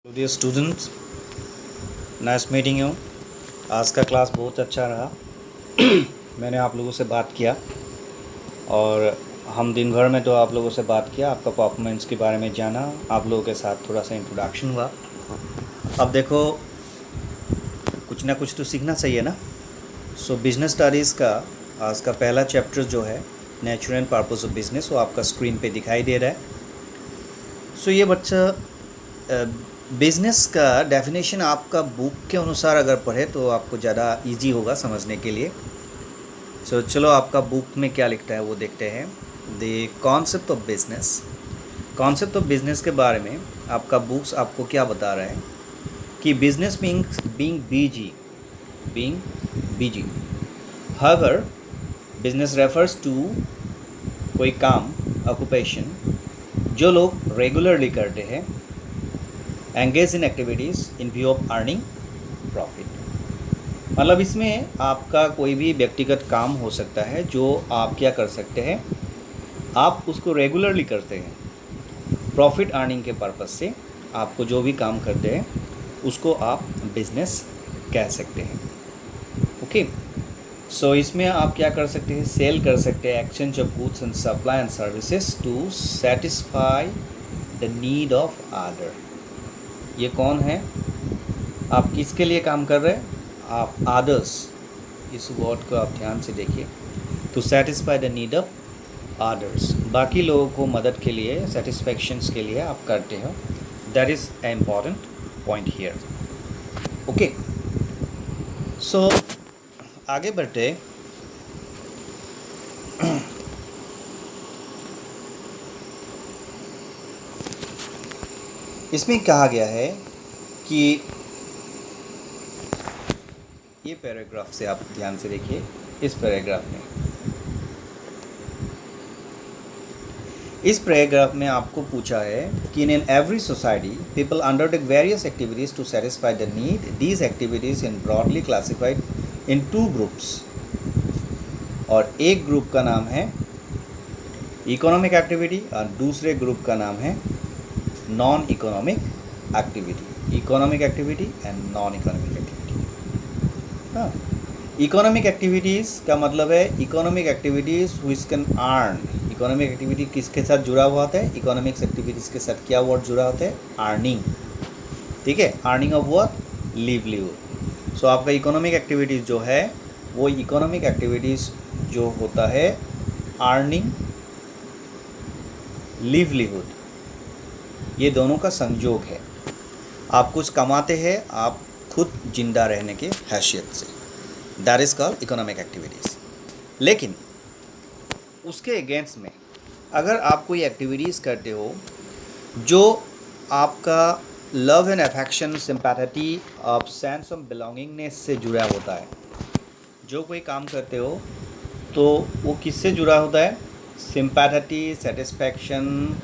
तो dear students, nice meeting you. आज का क्लास बहुत अच्छा रहा। मैंने आप लोगों से बात किया और हम दिन भर में तो आप लोगों से बात किया, आपका परफॉर्मेंस के बारे में जाना, आप लोगों के साथ थोड़ा सा इंट्रोडक्शन हुआ। अब देखो, कुछ ना कुछ तो सीखना चाहिए ना। सो बिजनेस स्टडीज़ का आज का पहला चैप्टर जो है nature and purpose of business, वो आपका स्क्रीन पे दिखाई दे रहा है। सो ये बच्चा बिज़नेस का डेफिनेशन आपका बुक के अनुसार अगर पढ़े तो आपको ज़्यादा इजी होगा समझने के लिए। सो चलो, आपका बुक में क्या लिखता है वो देखते हैं। The concept of business. Concept of business के बारे में आपका बुक्स आपको क्या बता रहा है कि business means being busy. However, business refers to कोई काम, ऑक्यूपेशन जो लोग रेगुलरली करते हैं, engage in activities in view of earning profit. मतलब इसमें आपका कोई भी व्यक्तिगत काम हो सकता है जो आप क्या कर सकते हैं, आप उसको रेगुलरली करते हैं प्रॉफिट अर्निंग के पर्पज़ से। आपको जो भी काम करते हैं उसको आप बिजनेस कह सकते हैं। ओके, सो इसमें आप क्या कर सकते हैं, सेल कर सकते हैं, exchange of goods and supply and services to satisfy the need of other. ये कौन है, आप किसके लिए काम कर रहे हैं, आप अदर्स, इस वर्ड को आप ध्यान से देखिए। To satisfy the need of others, बाकी लोगों को मदद के लिए, सेटिस्फैक्शंस के लिए आप करते हो। That is a important point here. Okay, so आगे बढ़ते। इसमें कहा गया है कि ये पैराग्राफ से आप ध्यान से देखिए। इस पैराग्राफ में आपको पूछा है कि in every society people undertake various activities to satisfy the need. These activities in broadly classified in two groups. और एक ग्रुप का नाम है इकोनॉमिक एक्टिविटी और दूसरे ग्रुप का नाम है non economic activity. Economic activity and non economic activity. हाँ, इकोनॉमिक एक्टिविटीज़ का मतलब है economic activities which can earn. Economic activity किसके साथ जुड़ा हुआ होता है, इकोनॉमिक्स एक्टिविटीज़ के साथ क्या वर्ड जुड़ा होता है, अर्निंग। ठीक है, अर्निंग ऑफ व्हाट, लिवलीहुड। सो आपका इकोनॉमिक एक्टिविटीज़ जो है वो इकोनॉमिक एक्टिविटीज़ जो होता है अर्निंग, लिवलीहुड, ये दोनों का संयोग है। आप कुछ कमाते हैं आप खुद जिंदा रहने के हैसियत से, that is called economic activities. लेकिन उसके अगेंस्ट में अगर आप कोई एक्टिविटीज़ करते हो जो आपका love and affection, sympathy of sense of belongingness से जुड़ा होता है, जो कोई काम करते हो तो वो किससे जुड़ा होता है, सिंपैथी, सेटिस्फैक्शन,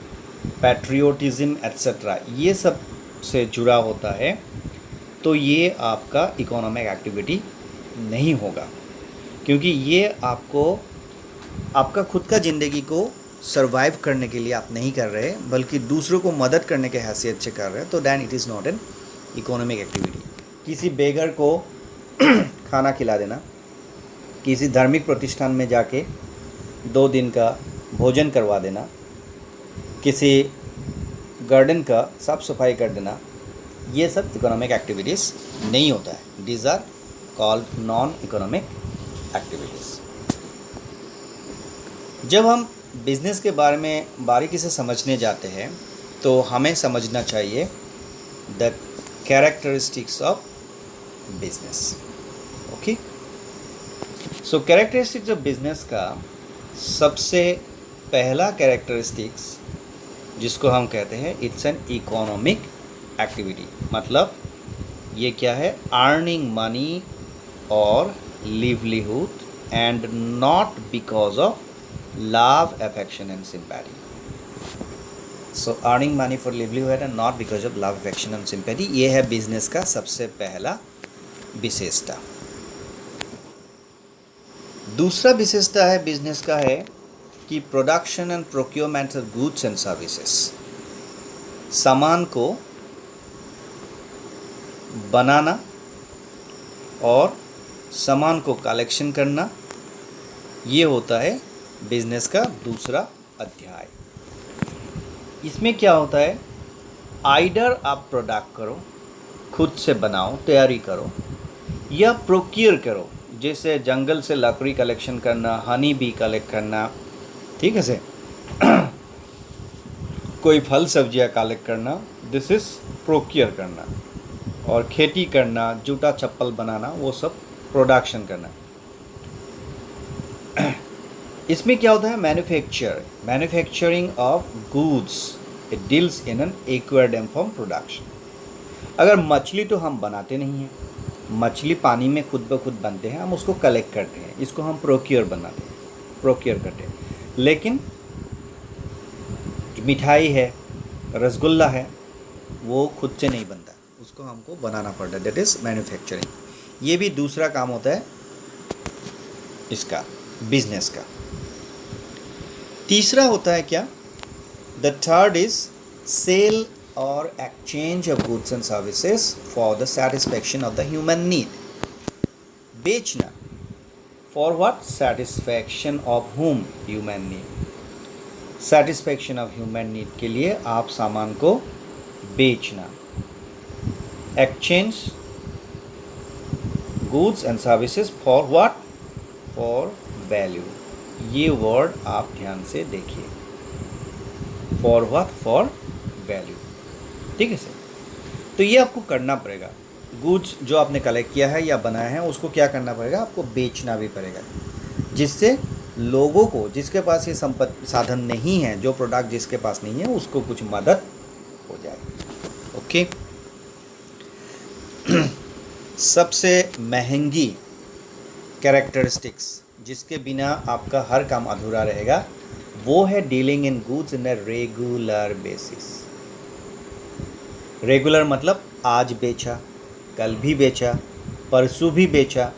पैट्रियोटिज्म एट्सेट्रा, ये सब से जुड़ा होता है, तो ये आपका इकोनॉमिक एक्टिविटी नहीं होगा। क्योंकि ये आपको आपका खुद का ज़िंदगी को सरवाइव करने के लिए आप नहीं कर रहे, बल्कि दूसरों को मदद करने के हैसियत से कर रहे हैं, तो then it is not an economic activity. किसी बेगर को खाना खिला देना, किसी धार्मिक प्रतिष्ठान में जाके 2 दिन का भोजन करवा देना, किसी गार्डन का साफ सफाई कर देना, ये सब इकोनॉमिक एक्टिविटीज़ नहीं होता है। These are called non economic activities. जब हम बिज़नेस के बारे में बारीकी से समझने जाते हैं तो हमें समझना चाहिए the characteristics of business. Okay, so characteristics of business का सबसे पहला कैरेक्टरिस्टिक्स जिसको हम कहते हैं, इट्स एन इकोनॉमिक एक्टिविटी। मतलब ये क्या है, अर्निंग मनी और livelihood and not because of love, affection and sympathy. So earning money for livelihood and not because of love, affection and sympathy, ये है बिजनेस का सबसे पहला विशेषता। दूसरा विशेषता है बिजनेस का है कि production and procurement of goods and services, सामान को बनाना और सामान को कलेक्शन करना, ये होता है बिजनेस का दूसरा अध्याय। इसमें क्या होता है, आइडर आप प्रोडक्ट करो, खुद से बनाओ, तैयारी करो, या प्रोक्योर करो, जैसे जंगल से लकड़ी कलेक्शन करना, हनी बी कलेक्ट करना, ठीक है से कोई फल सब्जियां कलेक्ट करना, दिस इज़ प्रोक्योर करना। और खेती करना, जूता चप्पल बनाना, वो सब प्रोडक्शन करना। इसमें क्या होता है, manufacturing of goods, it deals in an acquired form production. अगर मछली तो हम बनाते नहीं हैं, मछली पानी में खुद ब खुद बनते हैं, हम उसको कलेक्ट करते हैं, इसको हम प्रोक्योर करते हैं। लेकिन जो मिठाई है, रसगुल्ला है, वो खुद से नहीं बनता, उसको हमको बनाना पड़ता है, दैट इज़ मैन्युफैक्चरिंग। ये भी दूसरा काम होता है इसका, बिजनेस का। तीसरा होता है क्या, द थर्ड इज सेल और exchange of goods and services for the satisfaction of the human need. बेचना, for what, satisfaction of hmm, human need. Satisfaction of human need के लिए आप सामान को बेचना। Exchange goods and services for what, for value. ये word आप ध्यान से देखिए, फॉर व्हाट, फॉर वैल्यू, ठीक है सर। तो ये आपको करना पड़ेगा, गुड्स जो आपने कलेक्ट किया है या बनाया है उसको क्या करना पड़ेगा, आपको बेचना भी पड़ेगा, जिससे लोगों को, जिसके पास ये साधन नहीं है, जो प्रोडक्ट जिसके पास नहीं है, उसको कुछ मदद हो जाए। ओके। सबसे महंगी कैरेक्टरिस्टिक्स जिसके बिना आपका हर काम अधूरा रहेगा, वो है dealing in goods in a regular basis. Regular मतलब आज बेचा, कल भी बेचा, परसों भी बेचा,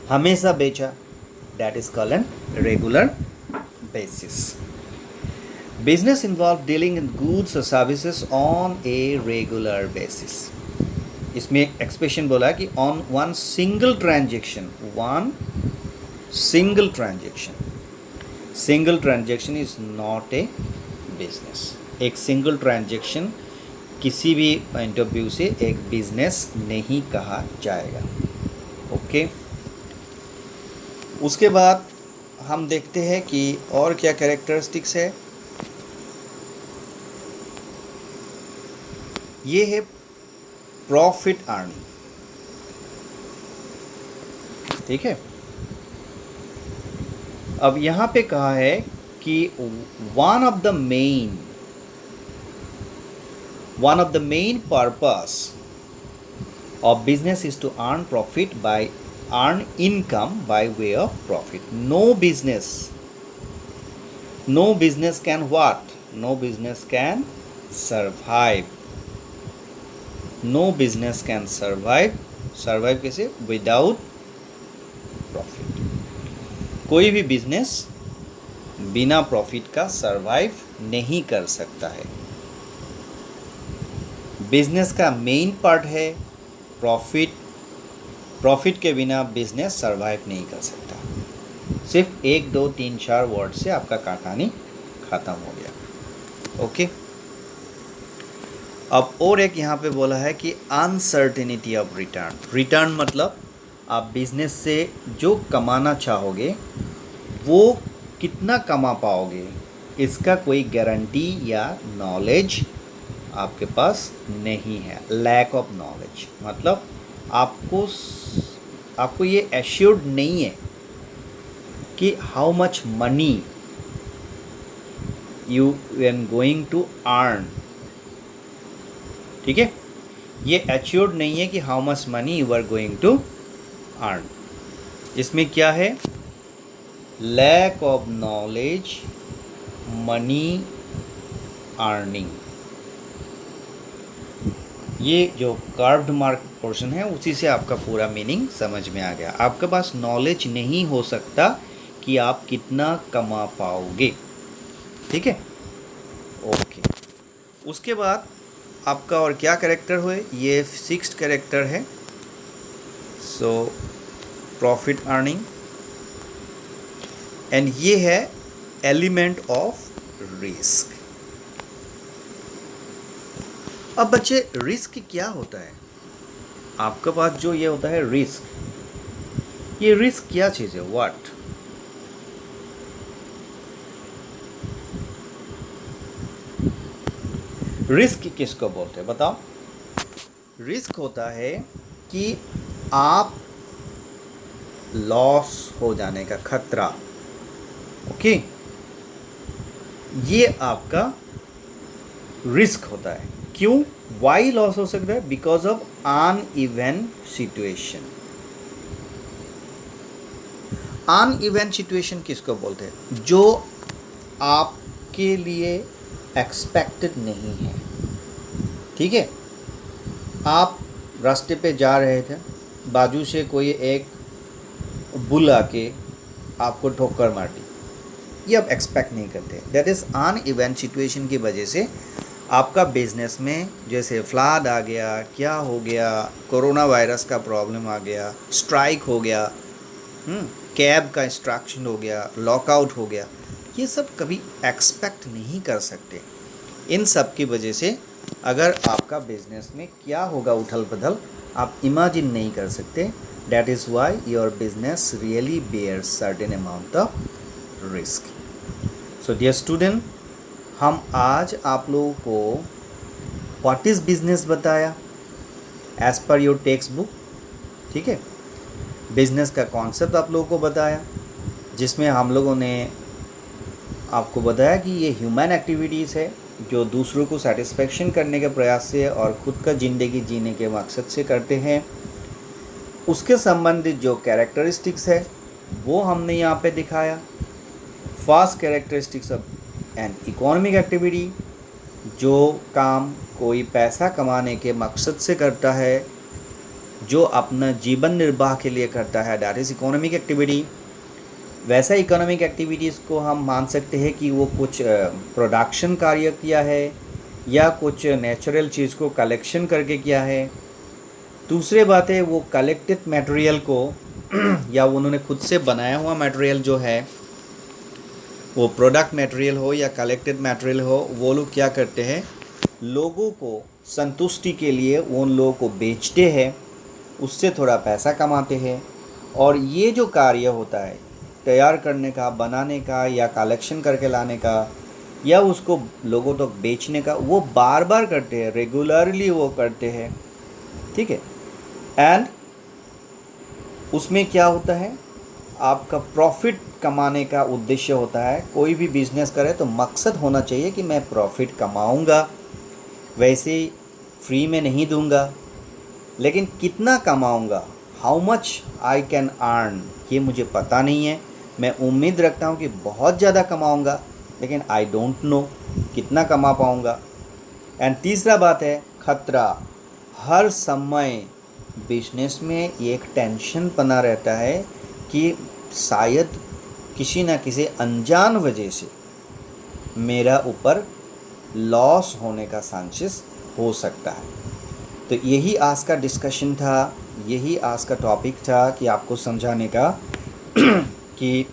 हमेशा बेचा, that is called an regular basis. Business involve dealing in goods और services on a regular basis. इसमें एक्सप्रेशन बोला कि on one single transaction, single transaction is not a business. एक सिंगल ट्रांजेक्शन किसी भी पॉइंट ऑफ व्यू से एक business नहीं कहा जाएगा। ओके। उसके बाद हम देखते हैं कि और क्या कैरेक्टरिस्टिक्स है। ये है प्रॉफिट अर्निंग, ठीक है। अब यहाँ पे कहा है कि one of the main purpose of business is to earn profit by earn income by way of profit. No business can what, no business can survive. No business can survive कैसे, without profit. कोई भी business बिना profit का survive नहीं कर सकता है। Business का मेन पार्ट है प्रॉफिट के बिना बिजनेस सर्वाइव नहीं कर सकता। सिर्फ 1 2 3 4 वर्ड से आपका कहानी ख़त्म हो गया। ओके। अब और एक यहाँ पे बोला है कि अनसर्टेनिटी ऑफ रिटर्न मतलब आप बिजनेस से जो कमाना चाहोगे वो कितना कमा पाओगे, इसका कोई गारंटी या नॉलेज आपके पास नहीं है। लैक ऑफ नॉलेज मतलब आपको ये एश्योर्ड नहीं है कि how much money you an going to earn, ठीक है। ये एश्योर्ड नहीं है कि how much money you are going to earn. इसमें क्या है, lack of knowledge, money earning. ये जो कार्व्ड मार्क पोर्शन है उसी से आपका पूरा मीनिंग समझ में आ गया। आपके पास नॉलेज नहीं हो सकता कि आप कितना कमा पाओगे, ठीक है। ओके। उसके बाद आपका और क्या कैरेक्टर हुए, ये 6th कैरेक्टर है। सो प्रॉफिट अर्निंग, एंड ये है एलिमेंट ऑफ रिस्क। अब बच्चे रिस्क क्या होता है? आपके पास जो ये होता है रिस्क, ये रिस्क क्या चीज़ है? व्हाट? रिस्क किसको बोलते हैं बताओ? रिस्क होता है कि आप लॉस हो जाने का खतरा। ओके, ये आपका रिस्क होता है। क्यों? वाई लॉस हो सकता है? Because of uneven situation. Uneven situation किसको बोलते हैं? जो आपके लिए एक्सपेक्टेड नहीं है। ठीक है, आप रास्ते पे जा रहे थे, बाजू से कोई एक बुल आके आपको ठोकर मार दी, ये आप एक्सपेक्ट नहीं करते। दैट इज़ अनइवन सिचुएशन की वजह से आपका बिजनेस में जैसे फ्लड आ गया, क्या हो गया, कोरोना वायरस का प्रॉब्लम आ गया, स्ट्राइक हो गया, कैब का इंस्ट्रक्शन हो गया, लॉकआउट हो गया, ये सब कभी एक्सपेक्ट नहीं कर सकते। इन सब की वजह से अगर आपका बिजनेस में क्या होगा उथल पुथल, आप इमेजिन नहीं कर सकते। That is why your business really bear certain amount of risk. So dear student, हम आज आप लोगों को व्हाट इज़ बिजनेस बताया as per your textbook. ठीक है, बिजनेस का कॉन्सेप्ट आप लोगों को बताया, जिसमें हम लोगों ने आपको बताया कि ये ह्यूमन एक्टिविटीज़ है जो दूसरों को सेटिस्फेक्शन करने के प्रयास से और ख़ुद का ज़िंदगी जीने के मकसद से करते हैं। उसके संबंधित जो कैरेक्टरिस्टिक्स है वो हमने यहाँ पे दिखाया। First characteristics of N economic activity, जो काम कोई पैसा कमाने के मकसद से करता है, जो अपना जीवन निर्वाह के लिए करता है, दैट इज़ इकोनॉमिक एक्टिविटी। वैसा इकोनॉमिक एक्टिविटीज़ को हम मान सकते हैं कि वो कुछ प्रोडक्शन कार्य किया है या कुछ नेचुरल चीज़ को कलेक्शन करके किया है। दूसरी बात है वो कलेक्टेड मटेरियल को या उन्होंने खुद से बनाया हुआ मटेरियल जो है, वो प्रोडक्ट मटेरियल हो या कलेक्टेड मटेरियल हो, वो लोग क्या करते हैं, लोगों को संतुष्टि के लिए उन लोगों को बेचते हैं, उससे थोड़ा पैसा कमाते हैं। और ये जो कार्य होता है तैयार करने का, बनाने का या कलेक्शन करके लाने का या उसको लोगों तक बेचने का, वो बार बार करते हैं, रेगुलरली वो करते हैं। ठीक है, एंड उसमें क्या होता है, आपका प्रॉफिट कमाने का उद्देश्य होता है। कोई भी बिजनेस करे तो मकसद होना चाहिए कि मैं प्रॉफिट कमाऊंगा, वैसे ही फ्री में नहीं दूंगा, लेकिन कितना कमाऊंगा, how much I can earn, ये मुझे पता नहीं है। मैं उम्मीद रखता हूँ कि बहुत ज़्यादा कमाऊंगा, लेकिन आई डोंट नो कितना कमा पाऊंगा। एंड तीसरा बात है खतरा। हर समय बिजनेस में एक टेंशन बना रहता है कि शायद किसी न किसी अनजान वजह से मेरा ऊपर लॉस होने का चांसेस हो सकता है। तो यही आज का डिस्कशन था, यही आज का टॉपिक था कि आपको समझाने का कि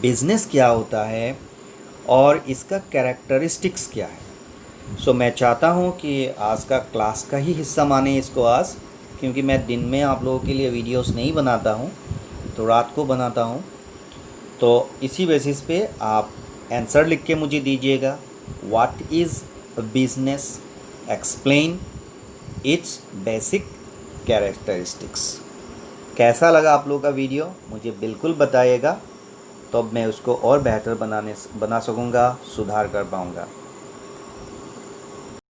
बिज़नेस क्या होता है और इसका कैरेक्टरिस्टिक्स क्या है। सो मैं चाहता हूँ कि आज का क्लास का ही हिस्सा माने इसको आज, क्योंकि मैं दिन में आप लोगों के लिए वीडियोस नहीं बनाता हूँ, तो रात को बनाता हूँ। तो इसी बेसिस पे आप आंसर लिख के मुझे दीजिएगा। What is business, explain it's basic characteristics. कैसा लगा आप लोगों का वीडियो मुझे बिल्कुल बताइएगा, तो अब मैं उसको और बेहतर बना सकूँगा, सुधार कर पाऊँगा।